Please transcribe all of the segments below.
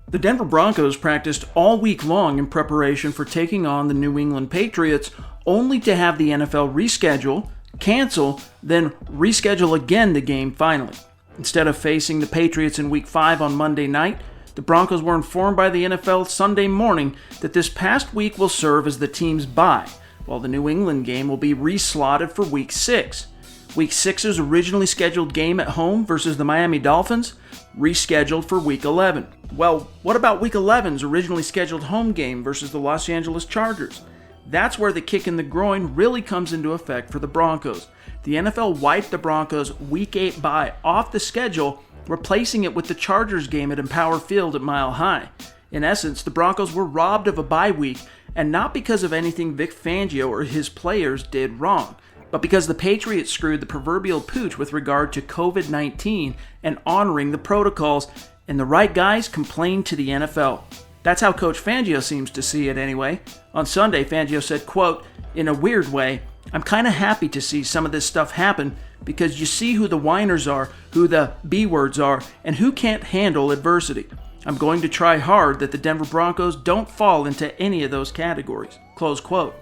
The Denver Broncos practiced all week long in preparation for taking on the New England Patriots, only to have the NFL reschedule, cancel, then reschedule again the game finally. Instead of facing the Patriots in Week 5 on Monday night, the Broncos were informed by the NFL Sunday morning that this past week will serve as the team's bye, while the New England game will be reslotted for Week 6. Week 6's originally scheduled game at home versus the Miami Dolphins, rescheduled for Week 11. Well, what about Week 11's originally scheduled home game versus the Los Angeles Chargers? That's where the kick in the groin really comes into effect for the Broncos. The NFL wiped the Broncos' Week 8 bye off the schedule, replacing it with the Chargers game at Empower Field at Mile High. In essence, the Broncos were robbed of a bye week, and not because of anything Vic Fangio or his players did wrong, but because the Patriots screwed the proverbial pooch with regard to COVID-19 and honoring the protocols, and the right guys complained to the NFL. That's how Coach Fangio seems to see it anyway. On Sunday, Fangio said, quote, "In a weird way, I'm kind of happy to see some of this stuff happen because you see who the whiners are, who the B-words are, and who can't handle adversity. I'm going to try hard that the Denver Broncos don't fall into any of those categories." Close quote.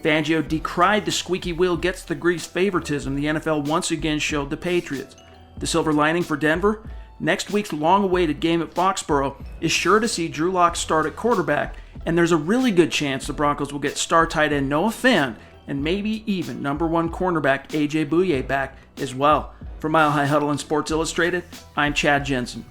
Fangio decried the squeaky wheel gets the grease favoritism the NFL once again showed the Patriots. The silver lining for Denver? Next week's long-awaited game at Foxborough is sure to see Drew Lock start at quarterback, and there's a really good chance the Broncos will get star tight end Noah Fant and maybe even number one cornerback A.J. Bouye back as well. For Mile High Huddle and Sports Illustrated, I'm Chad Jensen.